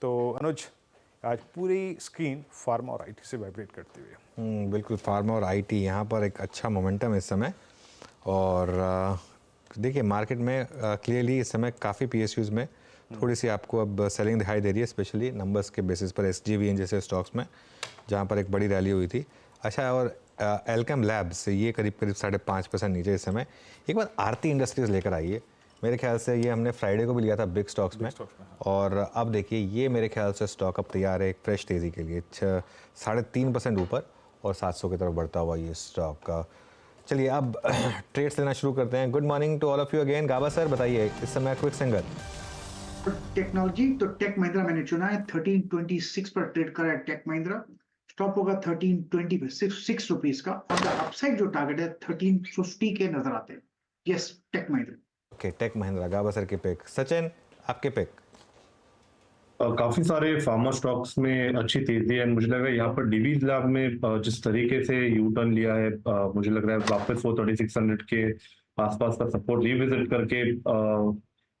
तो अनुज, आज पूरी स्क्रीन फार्मा और आईटी से वाइब्रेट करती हुई है। बिल्कुल, फार्मा और आईटी यहाँ पर एक अच्छा मोमेंटम है इस समय। और देखिए मार्केट में क्लियरली इस समय काफ़ी पीएसयूज़ में थोड़ी सी आपको अब सेलिंग दिखाई दे रही है, स्पेशली नंबर्स के बेसिस पर एसजेवीएन जैसे स्टॉक्स में, जहाँ पर एक बड़ी रैली हुई थी। अच्छा, और एल्केम लैब्स ये करीब 5.5% नीचे इस समय। एक बार आरती इंडस्ट्रीज़ लेकर आइए, मेरे ख्याल से ये हमने फ्राइडे को भी लिया था बिग स्टॉक्स में, और अब देखिए ये मेरे ख्याल से स्टॉक अब तैयार है एक फ्रेश तेज़ी के लिए। 3.5% ऊपर और 700 की तरफ बढ़ता हुआ ये स्टॉक का। चलिए अब ट्रेड्स लेना शुरू करते हैं। Good morning to all of you again. Gaba sir बताइए इस समय क्विक सिंगल टेक्नोलॉजी तो टेक महिंद्रा मैंने चुना है। 1326 पर ट्रेड करा है टेक महिंद्रा। स्टॉप होगा 1320 पे, 6 रुपीज का। और द अपसाइड जो टारगेट है 1350 के नजर आते हैं। Yes, Tech Mahindra. Okay, Tech Mahindra. Gaba sir के पिक। सचिन, आपके पिक? काफी सारे फार्मा स्टॉक्स में अच्छी तेजी है। मुझे लग रहा है यहाँ पर डिवीज लैब में जिस तरीके से यू टर्न लिया है, मुझे लग रहा है वापस वो 3600 के आसपास का सपोर्ट रिविजिट करके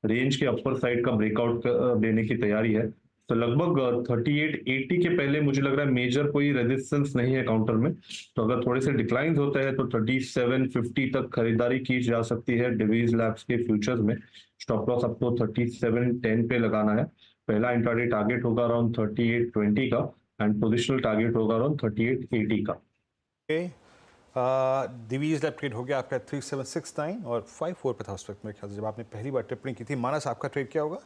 रेंज के अपर साइड का ब्रेकआउट लेने की तैयारी है। तो लगभग 3880 के पहले मुझे लग रहा है मेजर कोई रेजिस्टेंस नहीं है काउंटर में। तो अगर थोड़े से डिक्लाइन होते हैं तो 3750 तक खरीदारी की जा सकती है डिवीज लैब्स के फ्यूचर्स में। स्टॉप लॉस आपको 3710 पे लगाना है। पहला इंट्राडे टारगेट होगा अराउंड 3820 का एंड पोजिशनल टारगेट होगा अराउंड 3880 का। दिवीज लैब ट्रेड हो गया आपका 3769 और 54 पे था उस वक्त मेरे ख्याल से जब आपने पहली बार टिप्पणी की थी। मानस, आपका ट्रेड क्या होगा?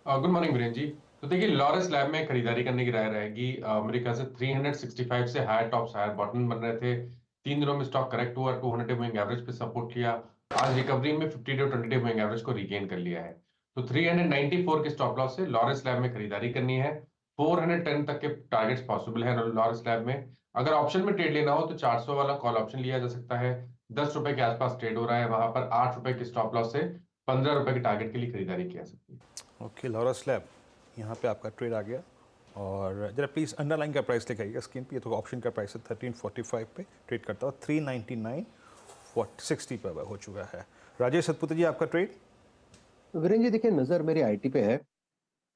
Good morning Virendra ji. तो देखिए लॉरेंस लैब में खरीदारी करने की राय रहेगी। मेरे ख्याल से 365 से हायर टॉप्स हायर बॉटम बन रहे थे। 3 दिनों में स्टॉक करेक्ट हुआ, 200 डे मूविंग एवरेज पे सपोर्ट किया। आज रिकवरी में 50 डे 20 डे मूविंग एवरेज को रिगेन कर लिया है। तो 394 के स्टॉप लॉस से लॉरेंस लैब में खरीदारी करनी है। 410 तक के टारगेट्स पॉसिबल है लॉरेंस लैब में। अगर ऑप्शन में ट्रेड लेना हो तो 400 वाला कॉल ऑप्शन लिया जा सकता है। 10 रुपए के आसपास ट्रेड हो रहा है, वहां पर 8 रुपए के स्टॉप लॉस से 15 रुपए के टारगेट के लिए खरीदारी की जा सकती है। ओके, लॉरेंस लैब यहाँ पे आपका ट्रेड आ गया। और जरा प्लीज़ अंडरलाइन का प्राइस लिखाइएगा स्क्रीन पे। ये तो ऑप्शन का प्राइस है 1345 पे ट्रेड करता हुआ 399.60 पर हो चुका है। राजेश सतपुते जी, आपका ट्रेड? वीरेंद्र जी, देखिए नजर मेरी आईटी पे है,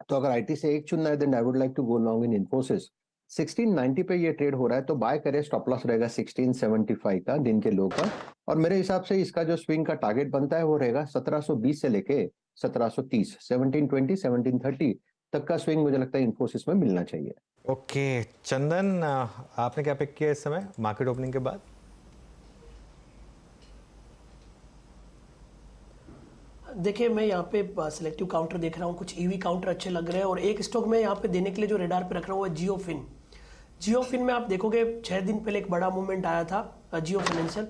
तो अगर आईटी से एक चुनना है then I would like to go long in Infosys. 1690 पे ये ट्रेड हो रहा है, तो बाय करें। स्टॉप लॉस रहेगा 1675 का दिन के लो का। और मेरे हिसाब से इसका जो स्विंग का टारगेट बनता है वो रहेगा 1720 से लेके 1730, 1720 1730 तक का स्विंग मुझे लगता है इन्फोसिस में मिलना चाहिए। ओके चंदन, आपने क्या पिक किया इस समय मार्केट ओपनिंग के बाद? देखिए मैं यहाँ पे सिलेक्टिव काउंटर देख रहा हूँ, कुछ ईवी काउंटर अच्छे लग रहे हैं। और एक स्टॉक में यहाँ पे देने के लिए जो रेडार पे रख रहा हूँ वो जियोफिन। जियोफिन में आप देखोगे 6 दिन पहले एक बड़ा मूवमेंट आया था जियो फाइनेंशियल।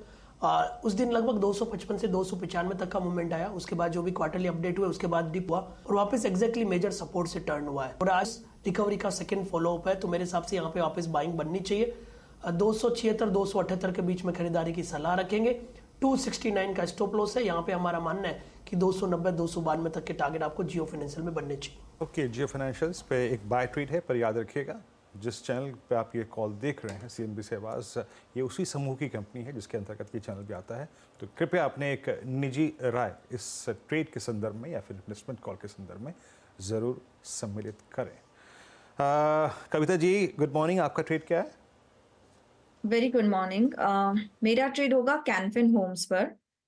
उस दिन लगभग 255 से 295 तक का मूवमेंट आया। उसके बाद जो भी क्वार्टरली अपडेट हुए उसके बाद डिप हुआ और वापस एग्जैक्टली मेजर सपोर्ट से टर्न हुआ है। और आज रिकवरी का सेकंड फॉलो अप है, तो मेरे हिसाब से यहाँ पे वापस बाइंग बननी चाहिए। 276 278 के बीच में खरीदारी की सलाह रखेंगे। 269 का स्टॉप लॉस है। यहाँ पे हमारा मानना है कि 290 292 तक के टारगेट आपको जियो फाइनेंशियल में बनने चाहिए। ओके, जियो फाइनेंशियल्स पे एक बाय ट्रेड है, पर याद रखिएगा जिस चैनल पे आप ये कॉल देख रहे हैं सीएनबी से आवाज़, ये उसी समूह की कंपनी है जिसके अंतर्गत ये चैनल भी आता है। तो कृपया अपने एक निजी राय इस ट्रेड के संदर्भ में या फिर इन्वेस्टमेंट कॉल के संदर्भ में ज़रूर सम्मिलित करें। कविता जी, गुड मॉर्निंग, आपका ट्रेड क्या है? Very good morning. मेरा ट्रेड होगा कैनफिन होम्स पर।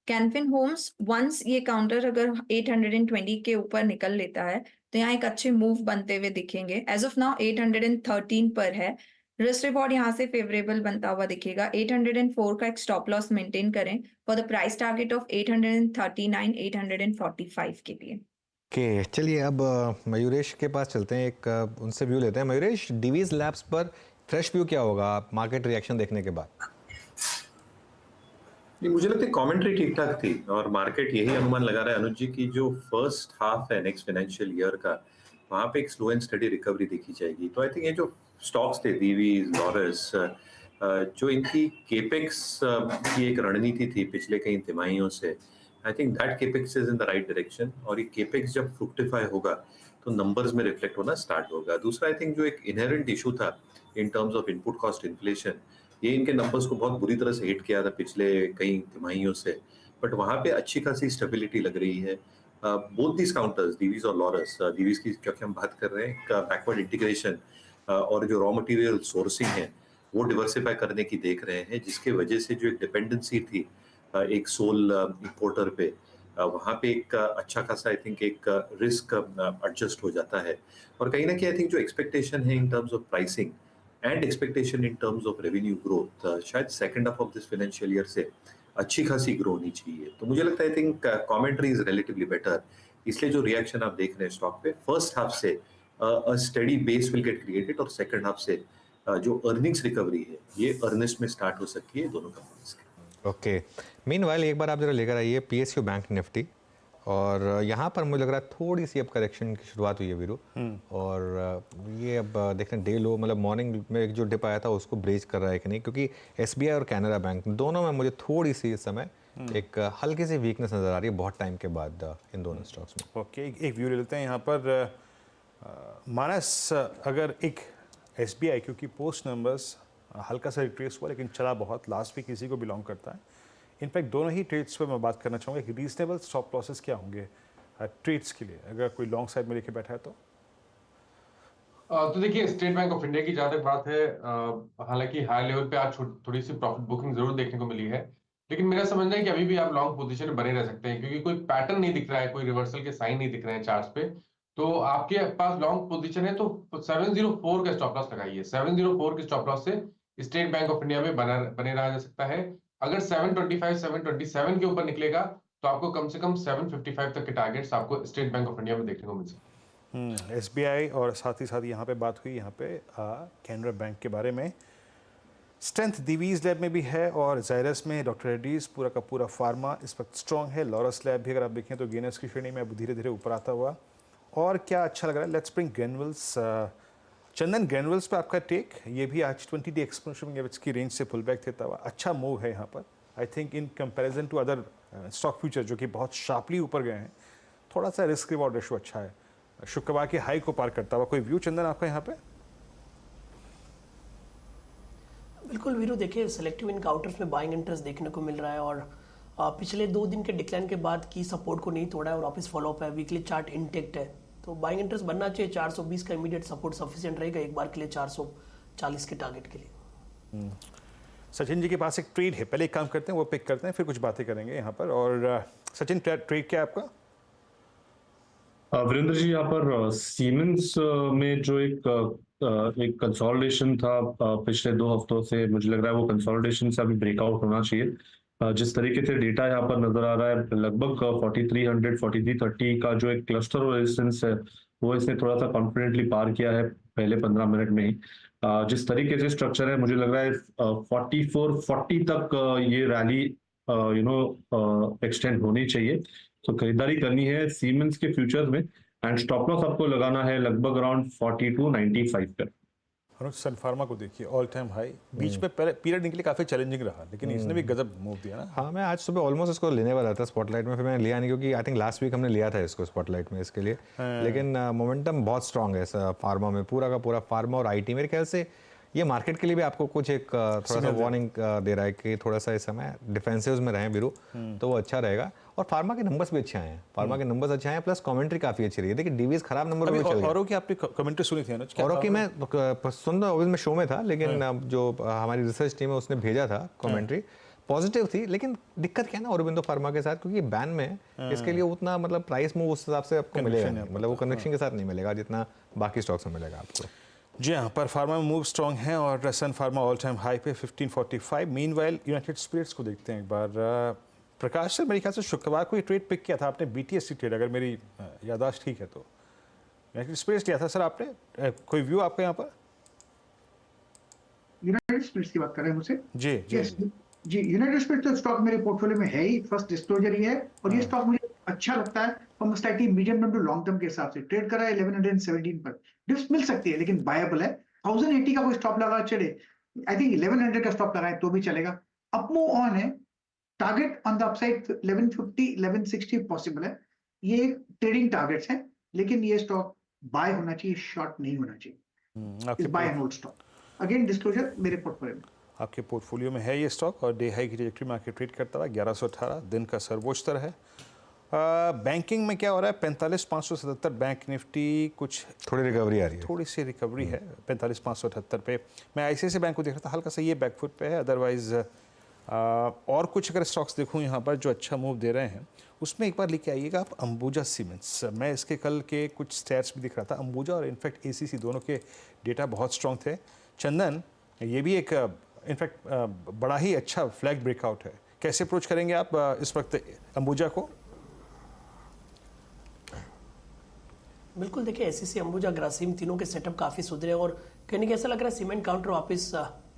कैनफिन होम्स वंस ये काउंटर अगर 820 के ऊपर निकल लेता है तो यहाँ एक अच्छे मूव बनते हुए दिखेंगे। एज ऑफ नाउ 813 पर है। रिस्क रिवॉर्ड यहाँ से फेवरेबल बनता हुआ दिखेगा। 804 का एक स्टॉप लॉस मेंटेन करें for the price target of 839 845 के लिए। ओके चलिए अब मयूरेश के पास चलते हैं, एक उनसे व्यू लेते हैं। मयूरेश, डिवीज लैब्स पर फ्रेश व्यू क्या होगा मार्केट रिएक्शन देखने के बाद? नहीं, मुझे लगता है कमेंट्री ठीक ठाक थी और मार्केट यही अनुमान लगा रहा है अनुज जी की जो फर्स्ट हाफ है नेक्स्ट फाइनेंशियल ईयर का, वहां पे एक स्लो एंड स्टडी रिकवरी देखी जाएगी। तो आई थिंक ये जो स्टॉक्स थे दीवीज, लॉरस, जो इनकी केपेक्स की एक रणनीति थी पिछले कई तिमाहियों से, I think that capex is in the right direction. और ये केपेक्स जब फ्रुक्टिफाई होगा तो नंबर्स में रिफ्लेक्ट होना स्टार्ट होगा। दूसरा, आई थिंक जो एक इनहेरेंट इशू था इन terms of input cost inflation, ये इनके नंबर्स को बहुत बुरी तरह से हिट किया था पिछले कई तिमाहियों से, बट वहाँ पे अच्छी खासी स्टेबिलिटी लग रही है। बोथ दीज काउंटर्स, डीवीज और लॉरस, डीवीज की क्योंकि हम बात कर रहे हैं बैकवर्ड इंटीग्रेशन और जो रॉ मटेरियल सोर्सिंग है वो डिवर्सिफाई करने की देख रहे हैं, जिसके वजह से जो एक डिपेंडेंसी थी एक सोल इंपोर्टर पे, वहाँ पे एक अच्छा खासा आई थिंक एक रिस्क एडजस्ट हो जाता है। और कहीं ना कहीं आई थिंक जो एक्सपेक्टेशन है in terms of pricing and expectation in terms of revenue growth, शायद second half of this financial year से अच्छी खासी ग्रो होनी चाहिए। तो मुझे लगता है I think commentary is relatively better, इसलिए जो रिएक्शन आप देख रहे हैं स्टॉक पे, फर्स्ट हाफ से study base will get created और सेकंड हाफ से जो अर्निंग्स रिकवरी है ये अर्नेस्ट में स्टार्ट हो सकती है दोनों कंपनीज की। ओके, मीनवाइल एक बार आप जरा लेकर आइए PSU बैंक निफ्टी, और यहाँ पर मुझे लग रहा है थोड़ी सी अब करेक्शन की शुरुआत हुई है वीरू, और ये अब देखते हैं डे लो, मतलब मॉर्निंग में एक जो डिप आया था उसको ब्रेच कर रहा है कि नहीं, क्योंकि SBI और कैनरा बैंक दोनों में मुझे थोड़ी सी इस समय एक हल्की सी वीकनेस नज़र आ रही है बहुत टाइम के बाद इन दोनों स्टॉक्स में। ओके, एक व्यू ले लेते हैं यहाँ पर। मानस, अगर एक SBI, क्योंकि पोस्ट नंबर्स हल्का सा रिट्रेस हुआ लेकिन चला बहुत, लास्ट वीक इसी को बिलोंग करता है, इनफैक्ट दोनों ही ट्रेड्स पे मैं बात करना चाहूँगा कि रीजनेबल स्टॉप लॉसेस क्या होंगे ट्रेड्स के लिए, अगर कोई लॉन्ग साइड में लेके बैठा है तो देखिए, स्टेट बैंक ऑफ इंडिया की जहां तक बात है, हालांकि हाई लेवल पे आज थोड़ी सी प्रॉफिट बुकिंग जरूर देखने को मिली है, लेकिन मेरा समझना है कि अभी भी आप लॉन्ग पोजीशन में बने रह सकते हैं, क्योंकि कोई पैटर्न नहीं दिख रहा है, कोई रिवर्सल के साइन नहीं दिख रहे हैं चार्ट्स पे। तो आपके पास लॉन्ग पोजीशन है तो 704 का स्टॉप लॉस लगाइए। 704 के स्टॉप लॉस से स्टेट बैंक ऑफ इंडिया में बने रहा जा सकता है। अगर 725 727 के ऊपर निकलेगा तो आपको कम से कम 755 तक के टारगेट्स आपको स्टेट बैंक ऑफ इंडिया में देखने को मिल सकते हैं। SBI और साथ ही साथ यहाँ पे बात हुई यहाँ पे कैनरा बैंक के बारे में। स्ट्रेंथ दिवीज लैब में भी है और जायरस में डॉक्टर रेड्डीज, पूरा का पूरा फार्मा इस वक्त स्ट्रॉन्ग है। लॉरस लैब भी अगर आप देखें तो गेनर्स की श्रेणी में अब धीरे धीरे ऊपर आता हुआ। और क्या अच्छा लग रहा है, let's bring granules. Chandan, granules पे आपका टेक, ये भी आज 20 डे एक्सपोनेंशियल की रेंज से पुल बैक देता हुआ अच्छा मूव है यहाँ पर। I think in comparison to other stock future जो कि बहुत शार्पली ऊपर गए हैं, थोड़ा सा रिस्क रिवॉर्ड रेशो अच्छा है, शुक्रवार के हाई को पार करता हुआ। कोई व्यू चंदन आपका यहाँ पे? बिल्कुल वीरू, देखिए सेलेक्टिव इनकाउंटर्स में बाइंग इंटरेस्ट देखने को मिल रहा है, और पिछले 2 दिन के डिक्लाइन के बाद की सपोर्ट को नहीं तोड़ा है और वापस फॉलोअप है, वीकली चार्ट इंटेक्ट है, तो बाइंग इंटरेस्ट बनना चाहिए। 420 का इमीडिएट सपोर्ट सफिशिएंट रहेगा एक बार के लिए 440 के टारगेट के लिए। सचिन जी के पास एक ट्रेड है, पहले एक काम करते हैं वो पिक करते हैं, फिर कुछ बातें करेंगे यहाँ पर। और सचिन, ट्रेड क्या है आपका? वीरेंद्र जी, यहाँ पर सीमेंस में जो एक कंसोलिडेशन था पिछले 2 हफ्तों से, मुझे लग रहा है वो कंसोलिडेशन से अभी ब्रेकआउट होना चाहिए। जिस तरीके से डेटा यहाँ पर नजर आ रहा है, लगभग 4300 4330 का जो एक क्लस्टर रेजिस्टेंस है वो इसने थोड़ा सा कॉन्फिडेंटली पार किया है पहले 15 मिनट में ही। जिस तरीके से स्ट्रक्चर है, मुझे लग रहा है 4440 तक ये रैली एक्सटेंड होनी चाहिए। तो खरीदारी करनी है सीमेंस के फ्यूचर्स में, एंड स्टॉप लॉस आपको लगाना है लगभग अराउंड 4295 पर। सन फार्मा को देखिए, ऑल टाइम हाई, बीच में पहले पीरियड निकले काफी चैलेंजिंग रहा, लेकिन इसने भी गजब मूव दिया ना। हाँ, मैं आज सुबह ऑलमोस्ट इसको लेने वाला था स्पॉटलाइट में, फिर मैंने लिया नहीं, क्योंकि आई थिंक लास्ट वीक हमने लिया था इसको स्पॉटलाइट में इसके लिए। लेकिन मोमेंटम बहुत स्ट्रांग है फार्मा में, पूरा का पूरा फार्मा और IT। मेरे ख्याल से ये मार्केट के लिए भी आपको कुछ एक थोड़ा सा वार्निंग दे रहा है कि थोड़ा सा इस समय डिफेंसिव में रहें वीरू, तो वो अच्छा रहेगा। और फार्मा के नंबर्स भी अच्छे आए हैं, फार्मा के नंबर्स अच्छे आए हैं, प्लस कमेंट्री काफी अच्छी रही है। देखिए डीवीज खराब नंबर में चल गया। औरों की आपने कमेंट्री सुनी थी अनुज? औरों की मैं सुन रहा, मैं शो में था, लेकिन जो हमारी रिसर्च टीम है उसने भेजा था कमेंट्री, पॉजिटिव थी। लेकिन दिक्कत क्या है ना औरोबिंदो फार्मा के साथ, क्योंकि बैन में है, इसके लिए उतना मतलब प्राइस मूव उस हिसाब से आपको मिलेगा, मतलब वो कनेक्शन के साथ नहीं मिलेगा जितना बाकी स्टॉक्स में मिलेगा आपको। जी हाँ, पर फार्मा में मूव स्ट्रॉन्ग है और सन फार्मा ऑल टाइम हाई पे 1545। मीनवाइल यूनाइटेड स्पिरिट्स को देखते हैं एक बार। प्रकाश सर, मेरे ख्याल से शुक्रवार को ये ट्रेड पिक किया था आपने, BTSC ट्रेड, अगर मेरी याददाश्त ठीक है तो यूनाइटेड स्पिरिट्स लिया था सर आपने। कोई व्यू आपका यहाँ पर? यूनाइटेड स्पिरिट्स की बात कर रहे हैं मुझसे? जी जी, यूनाइटेड स्पिरिट्स तो स्टॉक मेरे पोर्टफोलियो में है ही, फर्स्ट डिस्क्लोजर ही है, और ये स्टॉक मुझे अच्छा लगता है from slightly medium term to long term के हिसाब से। ट्रेड करा है 1117 पर, डिप्स मिल सकती है लेकिन बायबल है। 1080 का कोई स्टॉप लगा चले, आई थिंक 1100 का स्टॉप लगाए तो भी चलेगा। अप मूव ऑन है, target on the upside 1150 1160 possible है। ये ट्रेडिंग टारगेट्स हैं, लेकिन ये स्टॉक बाय होना चाहिए, शॉर्ट नहीं होना चाहिए। Buy and hold stock, again disclosure मेरे पोर्टफोलियो में। आपके पोर्टफोलियो में है ये स्टॉक और डे हाई की ट्रैजेक्टरी में आके ट्रेड करता हुआ 1118 दिन का सर्वोच्च स्तर है। बैंकिंग में क्या हो रहा है? 45,577 बैंक निफ्टी, कुछ थोड़ी रिकवरी आ रही है। थोड़ी सी रिकवरी है 45,578 पे। मैं आईसीआईसीआई बैंक को देख रहा था, हल्का सा ये बैकफुट पे है। अदरवाइज और कुछ अगर स्टॉक्स देखूँ यहाँ पर जो अच्छा मूव दे रहे हैं, उसमें एक बार लेके आइएगा आप अंबुजा सीमेंट्स। मैं इसके कल के कुछ स्टैट्स भी दिख रहा था, अंबुजा और इनफैक्ट एसीसी दोनों के डेटा बहुत स्ट्रॉन्ग थे। चंदन, ये भी एक इनफैक्ट बड़ा ही अच्छा फ्लैग ब्रेकआउट है। कैसे अप्रोच करेंगे आप इस वक्त अंबुजा को? बिल्कुल, देखिए एसीसी, अंबुजा, ग्रासिम तीनों के सेटअप काफ़ी सुधरे और कहीं ऐसा लग रहा है सीमेंट काउंटर वापस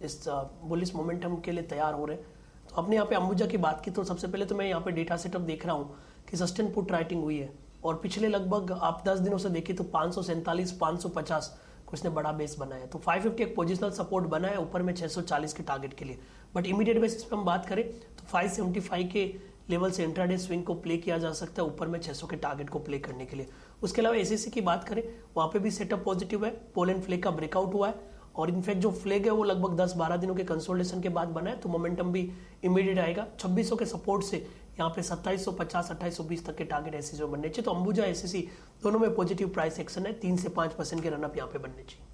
इस बुलिश मोमेंटम के लिए तैयार हो रहे हैं। तो आपने यहाँ पे अंबुजा की बात की, तो सबसे पहले तो मैं यहाँ पे डेटा सेटअप देख रहा हूँ कि सस्टेन पुट राइटिंग हुई है और पिछले लगभग आप 10 दिनों से देखिए तो 547, 550 को इसने बड़ा बेस बनाया है। तो 550 एक पोजिशनल सपोर्ट बना है ऊपर में 640 के टारगेट के लिए। बट इमीडिएट बेसिस पे हम बात करें तो 575 के लेवल से इंट्राडे स्विंग को प्ले किया जा सकता है ऊपर में 600 के टारगेट को प्ले करने के लिए। उसके अलावा एसीसी की बात करें, वहाँ पे भी सेटअप पॉजिटिव है। पोलैंड फ्लैग का ब्रेकआउट हुआ है और इनफैक्ट जो फ्लैग है वो लगभग 10-12 दिनों के कंसोलिडेशन के बाद बना है, तो मोमेंटम भी इमीडिएट आएगा। 2600 के सपोर्ट से यहाँ पे 2750, 2820 तक के टारगेट एसीसी में बनने चाहिए। तो अंबुजा एसीसी दोनों में पॉजिटिव प्राइस एक्शन है, 3 से 5% के रनअप यहाँ पे बनने चाहिए।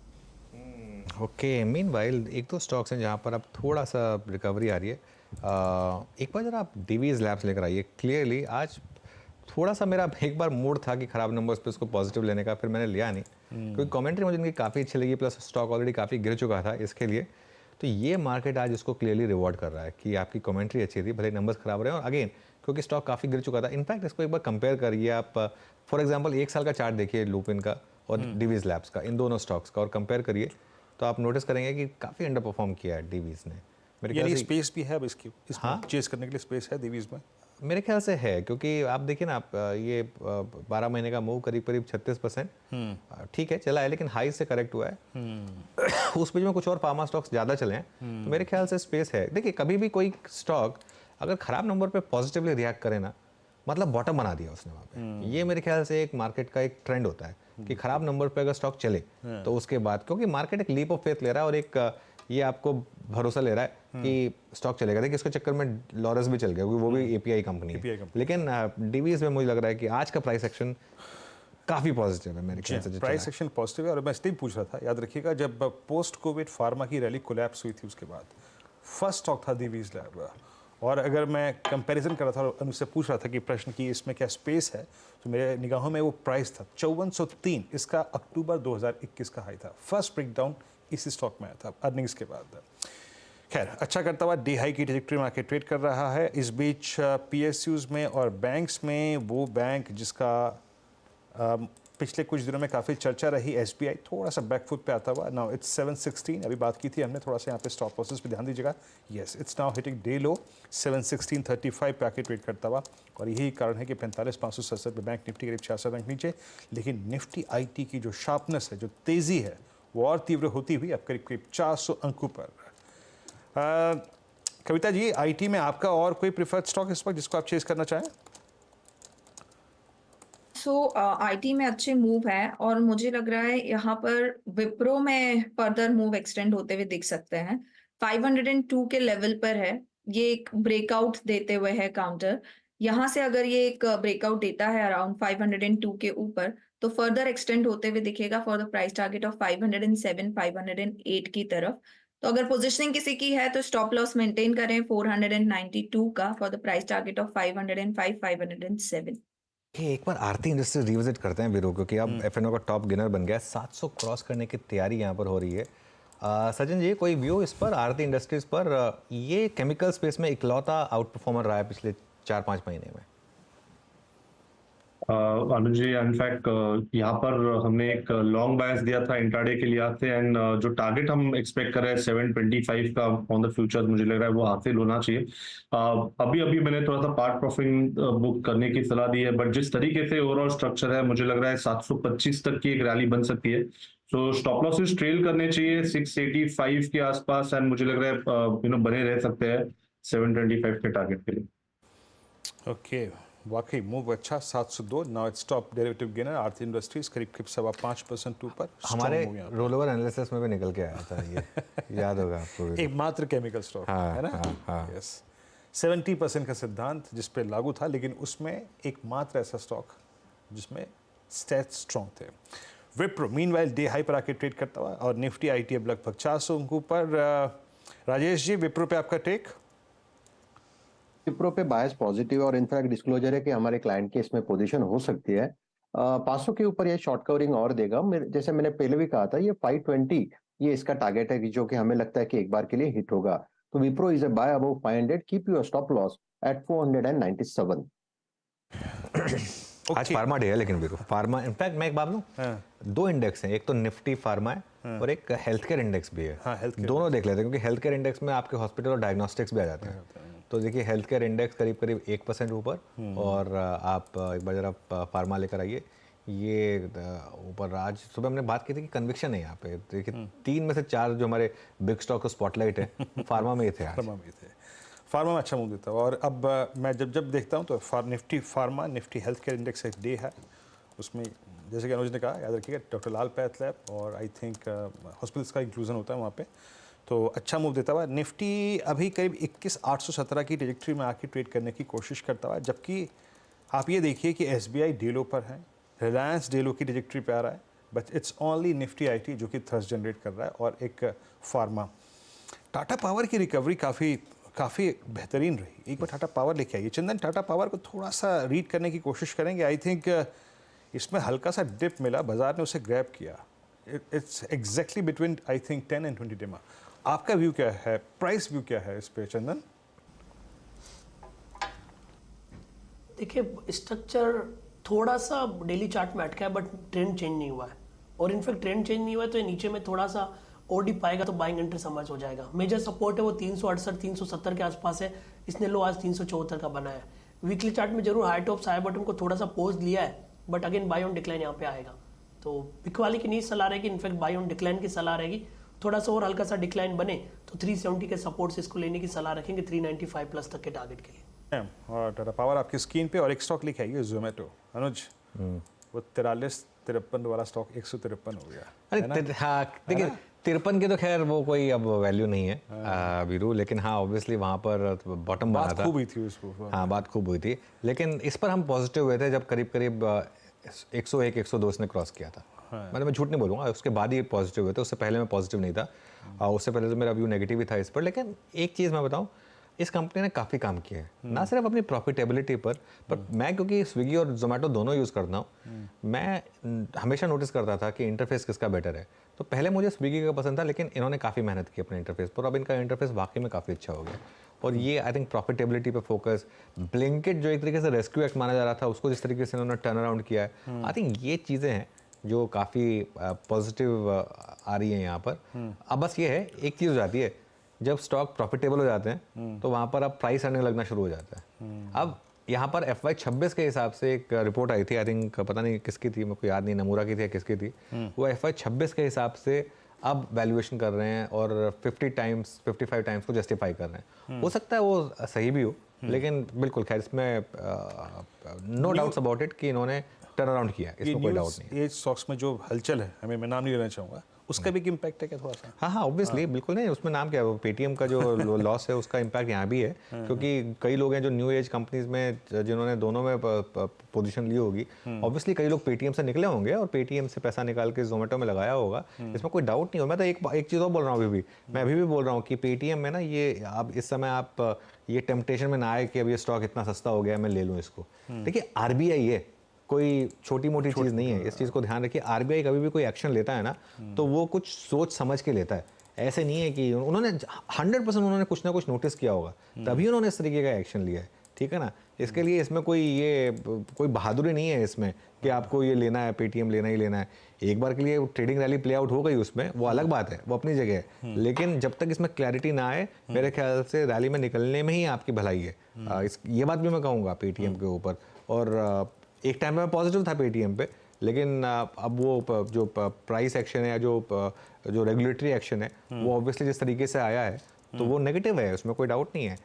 ओके, मीनवाइल एक दो स्टॉक्स हैं जहाँ पर अब थोड़ा सा रिकवरी आ रही है। एक बार जरा आप डीवीज लैब्स लेकर आइए। क्लियरली आज थोड़ा सा मेरा एक बार मूड था कि खराब नंबर्स पे उसको पॉजिटिव लेने का, फिर मैंने लिया नहीं क्योंकि कमेंट्री मुझे इनकी काफ़ी अच्छी लगी, प्लस स्टॉक ऑलरेडी काफ़ी गिर चुका था इसके लिए। तो ये मार्केट आज इसको क्लियरली रिवॉर्ड कर रहा है कि आपकी कमेंट्री अच्छी थी, भले नंबर्स खराब रहे और अगेन क्योंकि स्टॉक काफ़ी गिर चुका था। इनफैक्ट इसको एक बार कंपेयर करिए आप, फॉर एग्जाम्पल 1 साल का चार्ट देखिए लुपिन का और डीवीज लैब्स का, इन दोनों स्टॉक्स का और कंपेयर करिए तो आप नोटिस करेंगे कि काफ़ी अंडर परफॉर्म किया है डीवीज ने। मेरे ख्याल से स्पेस भी है अब इसकी, हाँ, चेस करने के लिए स्पेस है डीवीज में, मेरे ख्याल से है। क्योंकि आप देखिए ना, आप ये 12 महीने का मूव करीब करीब 36% ठीक है चला है, लेकिन हाई से करेक्ट हुआ है। उस बीच में कुछ और फार्मा स्टॉक्स ज़्यादा चले हैं, तो मेरे ख्याल से स्पेस है। देखिए कभी भी कोई स्टॉक अगर खराब नंबर पे पॉजिटिवली रिएक्ट करे ना, मतलब बॉटम बना दिया उसने वहाँ पे। ये मेरे ख्याल से एक मार्केट का एक ट्रेंड होता है कि खराब नंबर पे अगर स्टॉक चले तो उसके बाद, क्योंकि मार्केट एक लीप ऑफ फेथ ले रहा है और एक ये आपको भरोसा ले रहा है कि स्टॉक चलेगा। देखिए इसके चक्कर में लॉरस भी चल गया क्योंकि वो भी एपीआई कंपनी है। लेकिन डीवीज में मुझे लग रहा है कि आज का प्राइस एक्शन काफ़ी पॉजिटिव है मेरे ख्याल से। प्राइस एक्शन पॉजिटिव है और मैं इसलिए पूछ रहा था, याद रखिएगा जब पोस्ट कोविड फार्मा की रैली कोलैप्स हुई थी उसके बाद फर्स्ट स्टॉक था डीवीज लैब। और अगर मैं कंपैरिजन कर रहा था और उनसे पूछ रहा था कि प्रश्न की इसमें क्या स्पेस है, तो मेरे निगाहों में वो प्राइस था 5403, इसका अक्टूबर 2021 का हाई था। फर्स्ट ब्रेकडाउन इसी स्टॉक में आया था अर्निंग्स के बाद। खैर अच्छा करता हुआ डी हाई की ट्रैजेक्टरी मार्केट ट्रेड कर रहा है। इस बीच पीएसयूज में और बैंक्स में वो बैंक जिसका पिछले कुछ दिनों में काफ़ी चर्चा रही, एसबीआई, थोड़ा सा बैकफुट पे आता हुआ। नाउ इट्स 716, अभी बात की थी हमने, थोड़ा सा यहाँ पे स्टॉप लॉसेस पे ध्यान दीजिएगा। Yes, it's now hitting day low 716.35 पे आके ट्रेड करता हुआ और यही कारण है कि 45,567 पे बैंक निफ्टी करीब 66 रैंक नीचे। लेकिन निफ्टी आईटी की जो शार्पनेस है, जो तेज़ी है, वो और तीव्र होती हुई अब करीब करीब 400 अंकों पर। कविता जी, आईटी में आपका और कोई प्रिफर्ड स्टॉक इस वक्त जिसको आप चेस करना चाहें? आईटी में अच्छे मूव है और मुझे लग रहा है यहाँ पर विप्रो में फर्दर मूव एक्सटेंड होते हुए दिख सकते हैं। 502 के लेवल पर है, ये एक ब्रेकआउट देते हुए है काउंटर। यहाँ से अगर ये एक ब्रेकआउट देता है अराउंड 502 के ऊपर तो फर्दर एक्सटेंड होते हुए दिखेगा for the price target of 507, 508 की तरफ। तो अगर पोजीशनिंग किसी की है तो स्टॉप लॉस मेंटेन करें 492 का for the price target of 505, 507। एक बार आरती इंडस्ट्रीज रिविजिट करते हैं वीरो, क्योंकि अब एफएनओ का टॉप गेनर बन गया है। 700 क्रॉस करने की तैयारी यहाँ पर हो रही है। सचिन जी, कोई व्यू इस पर, आरती इंडस्ट्रीज पर? ये केमिकल स्पेस में इकलौता आउट परफॉर्मर रहा है पिछले 4-5 महीने में। अनुज जी, इनफैक्ट यहाँ पर हमने एक लॉन्ग बायस दिया था इंट्राडे के लिए आते, एंड जो टारगेट हम एक्सपेक्ट कर रहे हैं 725 का ऑन द फ्यूचर्स, मुझे लग रहा है वो हासिल होना चाहिए। अभी मैंने थोड़ा सा पार्ट प्रॉफिट बुक करने की सलाह दी है, बट जिस तरीके से ओवरऑल स्ट्रक्चर है मुझे लग रहा है 725 तक की एक रैली बन सकती है। सो स्टॉप लॉसेस ट्रेल करने चाहिए 685 के आसपास, एंड मुझे लग रहा है बने रह सकते हैं 725 के टारगेट के लिए। ओके, वाकई मूव अच्छा 702। Now it's top derivative gainer Aarti Industries करीब 5% ऊपर। हमारे रोल ओवर एनालिसिस में भी निकल के आया था ये याद होगा आपको। एक मात्र केमिकल स्टॉक है ना। हाँ। यस, 70% का सिद्धांत जिस पे लागू था, लेकिन उसमें एकमात्र ऐसा स्टॉक जिसमें स्टैट्स स्ट्रॉन्ग थे। विप्रो मीनवाइल डे हाई पर आके ट्रेड करता हुआ और निफ्टी आईटी अब लगभग 400 अंकों पर। राजेश जी, विप्रो पे आपका टेक? विप्रो पे बायस पॉजिटिव और इनफैक्ट डिस्क्लोजर है कि हमारे क्लाइंट की इसमें पोजीशन हो सकती है 500 के ऊपर। ये शॉर्ट कवरिंग और देगा। जैसे मैंने पहले भी कहा था, ये 520 ये इसका टारगेट है कि जो कि हमें लगता है कि एक बार के लिए हिट होगा। तो Wipro is a buy above 500, keep your stop loss at 497। आज फार्मा डे है, लेकिन वीरू फार्मा, इनफैक्ट मैं एक बात लूं, दो इंडेक्स हैं, एक तो निफ्टी फार्मा है और एक हेल्थ केयर इंडेक्स भी है। दोनों देख लेते हैं, क्योंकि हेल्थ केयर इंडेक्स में आपके हॉस्पिटल और डायग्नोस्टिक्स भी आ जाते हैं। तो देखिए हेल्थ केयर इंडेक्स करीब करीब 1% ऊपर, और आप एक बार जरा फार्मा लेकर आइए, ये ऊपर। आज सुबह हमने बात की थी कि कन्विक्शन है यहाँ पे। देखिए 3 में से 4 जो हमारे बिग स्टॉक स्पॉटलाइट है फार्मा में ही थे। फार्मा में अच्छा मूव देता है। और अब मैं जब देखता हूँ तो Nifty pharma, Nifty health care index एक डे है, उसमें जैसे कि अनुज ने कहा, याद रखिएगा डॉक्टर लाल पैथ लैब और आई थिंक हॉस्पिटल्स का इंक्लूजन होता है वहाँ पे, तो अच्छा मूव देता हुआ। निफ्टी अभी करीब 21,817 की ट्रेजेक्टरी में आके ट्रेड करने की कोशिश करता हुआ, जबकि आप ये देखिए कि SBI डे लो पर है, रिलायंस डे लो की ट्रेजेक्टरी पे आ रहा है, but it's only Nifty IT जो कि थर्स्ट जनरेट कर रहा है, और एक फार्मा। टाटा पावर की रिकवरी काफ़ी बेहतरीन रही। एक बार टाटा पावर लेके आइए चंदन, टाटा पावर को थोड़ा सा रीड करने की कोशिश करेंगे। आई थिंक इसमें हल्का सा डिप मिला, बाजार ने उसे ग्रैब किया। It's exactly between I think 10 and 20 डेमा। आपका व्यू क्या है, प्राइस व्यू क्या है इस पे चंदन? देखिए स्ट्रक्चर थोड़ा सा डेली चार्ट में अटका है, बट ट्रेंड चेंज नहीं हुआ है, और इनफैक्ट ट्रेंड चेंज नहीं हुआ है तो ये नीचे में थोड़ा सा ओडी पाएगा तो बाइंग एंट्री समझ हो जाएगा। मेजर सपोर्ट है वो 368 370 के आसपास है, इसने लो आज 374 का बना है। वीकली चार्ट में जरूर हाई टॉप हाई बॉटम को थोड़ा सा पोज लिया है, but again buy on decline यहाँ पे आएगा। तो पिक वाली की नहीं सलाह रहेगी, इनफैक्ट बाय ऑन डिक्लाइन की सलाह रहेगी। थोड़ा सा और हल्का सा डिक्लाइन बने तो 370 के सपोर्ट से इसको लेने की सलाह रखेंगे 395 प्लस तक के टारगेट के लिए। और टाटा पावर आपकी स्क्रीन पे, और एक स्टॉक लिखे आइए जोमेटो। अनुज, वो 43-53 वाला स्टॉक 153 हो गया। अरे हाँ, देखिए 53 के तो खैर वो कोई अब वैल्यू नहीं है वीरू, लेकिन हाँ ऑब्वियसली वहाँ पर बॉटम बना था। बात खूब हुई थी उसको। हाँ बात खूब हुई थी, लेकिन इस पर हम पॉजिटिव हुए थे जब करीब करीब 101-102 इसने क्रॉस किया था। मतलब मैं झूठ नहीं बोलूँगा, उसके बाद ही पॉजिटिव हुए थे, उससे पहले मैं पॉजिटिव नहीं था। उससे पहले तो मेरा व्यू नेगेटिव ही था इस पर। लेकिन एक चीज़ मैं बताऊँ, इस कंपनी ने काफ़ी काम किया है, ना सिर्फ अपनी प्रॉफिटेबिलिटी पर मैं क्योंकि स्विगी और जोमेटो दोनों यूज़ करता हूँ, मैं हमेशा नोटिस करता था कि इंटरफेस किसका बेटर है। तो पहले मुझे स्विगी का पसंद था, लेकिन इन्होंने काफ़ी मेहनत की अपने इंटरफेस पर, अब इनका इंटरफेस वाकई में काफ़ी अच्छा हो गया। और ये आई थिंक प्रॉफिटेबिलिटी पे फोकस, ब्लिंकिट जो एक तरीके से रेस्क्यू एक्ट माना जा रहा था, उसको जिस तरीके से इन्होंने टर्न अराउंड किया है, आई थिंक ये चीज़ें हैं जो काफ़ी पॉजिटिव आ रही हैं यहाँ पर। अब बस ये है, एक चीज़ हो जाती है, जब स्टॉक प्रॉफिटेबल हो जाते हैं तो वहाँ पर अब प्राइस आने लगना शुरू हो जाता है। अब यहाँ पर FY 26 के हिसाब से एक रिपोर्ट आई थी, आई थिंक पता नहीं किसकी थी, मेरे को याद नहीं, नमूरा की थी या किसकी थी, वो FY 26 के हिसाब से अब वैल्यूएशन कर रहे हैं और 50 टाइम्स 55 टाइम्स को जस्टिफाई कर रहे हैं। हो सकता है वो सही भी हो, लेकिन बिल्कुल खैर इसमें नो डाउट्स अबाउट इट कि इन्होंने टर्न अराउंड किया, इसमें कोई डाउट नहीं। ये स्टॉक्स में जो हलचल है, हमें मैं नाम नहीं लेना चाहूँगा, उसका भी इम्पैक्ट है क्या थोड़ा सा? हाँ ऑब्वियसली बिल्कुल नहीं, उसमें नाम क्या है, पेटीएम का जो लॉस है उसका इम्पैक्ट यहाँ भी है, क्योंकि कई लोग हैं जो न्यू एज कंपनीज में जिन्होंने दोनों में पोजीशन ली होगी, ऑब्वियसली कई लोग पेटीएम से निकले होंगे और पेटीएम से पैसा निकाल के जोमेटो में लगाया होगा, इसमें कोई डाउट नहीं हो। मैं तो एक चीज़ और बोल रहा हूँ, मैं अभी भी बोल रहा हूँ कि पेटीएम में ना ये अब इस समय आप ये टेम्पटेशन में ना आए कि अब ये स्टॉक इतना सस्ता हो गया मैं ले लूँ इसको। देखिए RBI है, कोई छोटी मोटी चीज़ नहीं है, इस चीज़ को ध्यान रखिए। RBI कभी भी कोई एक्शन लेता है ना तो वो कुछ सोच समझ के लेता है, ऐसे नहीं है कि उन्होंने 100% उन्होंने कुछ ना कुछ नोटिस किया होगा तभी उन्होंने इस तरीके का एक्शन लिया है, ठीक है ना। इसके लिए इसमें कोई बहादुरी नहीं है इसमें कि आपको ये लेना है, पेटीएम लेना ही लेना है। एक बार के लिए ट्रेडिंग रैली प्ले आउट हो गई उसमें, वो अलग बात है, वो अपनी जगह है, लेकिन जब तक इसमें क्लैरिटी ना आए मेरे ख्याल से रैली में निकलने में ही आपकी भलाई है। ये बात भी मैं कहूँगा पेटीएम के ऊपर। और एक टाइम में पॉजिटिव था पेटीएम पे, लेकिन अब वो जो प्राइस एक्शन है या जो रेगुलेटरी एक्शन है वो ऑब्वियसली जिस तरीके से आया है तो वो नेगेटिव है, उसमें कोई डाउट नहीं है।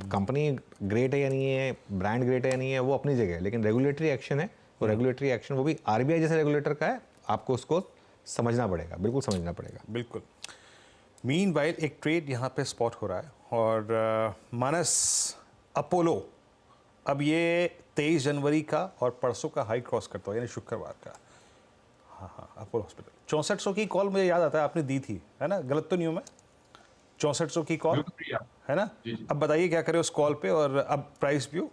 कंपनी ग्रेट है या नहीं है, ब्रांड ग्रेट है या नहीं है, वो अपनी जगह है, लेकिन रेगुलेटरी एक्शन है, वो रेगुलेटरी एक्शन वो भी RBI जैसे रेगुलेटर का है, आपको उसको समझना पड़ेगा, बिल्कुल समझना पड़ेगा। बिल्कुल। मीनवाइल एक ट्रेड यहाँ पे स्पॉट हो रहा है और मानस अपोलो अब ये 23 जनवरी का और परसों का हाई क्रॉस करता हो, यानी शुक्रवार का। हाँ, अपोलो हॉस्पिटल 6400 की कॉल मुझे याद आता है आपने दी थी, है ना? गलत तो नहीं हूँ मैं? 6400 की कॉल है ना? अब बताइए क्या करें उस कॉल पे और अब प्राइस व्यू।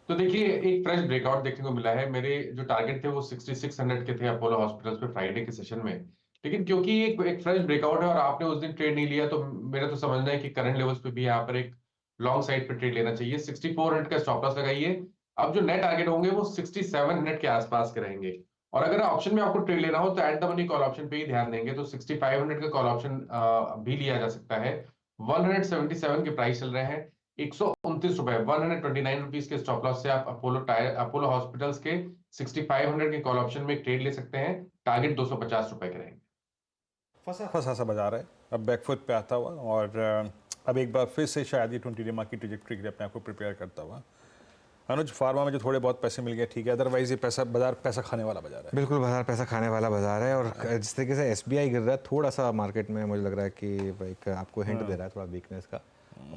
तो देखिए एक फ्रेश ब्रेकआउट देखने को मिला है। मेरे जो टारगेट थे वो 6600 के थे अपोलो हॉस्पिटल्स पे फ्राइडे के सेशन में, लेकिन क्योंकि एक फ्रेश ब्रेकआउट है और आपने उस दिन ट्रेड नहीं लिया, तो मेरा तो समझना है कि करंट लेवल्स पे भी यहाँ पर एक लॉन्ग साइड पे ट्रेड लेना चाहिए। 6400 का स्टॉप लॉस लगाइए। अब जो नेट टारगेट होंगे वो 6700 के आसपास के रहेंगे। और अगर ऑप्शन में आपको ट्रेड लेना हो तो at the money call option पे ही ध्यान देंगे, तो 6500 का कॉल ऑप्शन भी लिया जा सकता है। 177 के प्राइस चल रहे हैं। 129 रुपए 129 रुपीज के स्टॉप लॉस से आप अपोलो हॉस्पिटल्स के 6500 के कॉल ऑप्शन में एक ट्रेड ले सकते हैं। टारगेट 250 रुपए के रहेंगे। फंसा सा बाजार है अब बैकफुट पे आता हुआ, और अब एक बार फिर से शायद ये 20 डे की ट्रेजेक्टरी के लिए अपने आप को प्रिपेयर करता हुआ। अनुज, फार्मा में जो थोड़े बहुत पैसे मिल गए ठीक है, अदरवाइज ये बाजार पैसा खाने वाला बाजार है। बिल्कुल बाजार पैसा खाने वाला बाजार है। और जिस तरीके से SBI गिर रहा है थोड़ा सा मार्केट में, मुझे लग रहा है कि एक आपको हिंट दे रहा है थोड़ा वीकनेस का।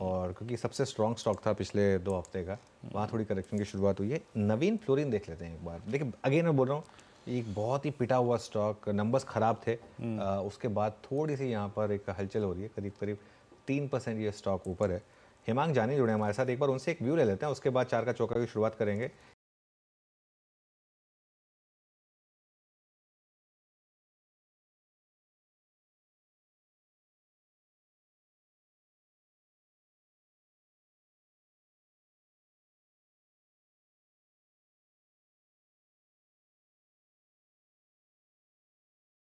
और क्योंकि सबसे स्ट्रॉन्ग स्टॉक था पिछले 2 हफ्ते का, वहाँ थोड़ी करेक्शन की शुरुआत हुई है। नवीन फ्लोरिन देख लेते हैं एक बार। देखिए अगेन मैं बोल रहा हूँ, एक बहुत ही पिटा हुआ स्टॉक, नंबर्स ख़राब थे, उसके बाद थोड़ी सी यहाँ पर एक हलचल हो रही है, करीब करीब 3% ये स्टॉक ऊपर है। हिमांग जानी जुड़े हमारे साथ, एक बार उनसे एक व्यू ले लेते हैं, उसके बाद चार का चौका की शुरुआत करेंगे।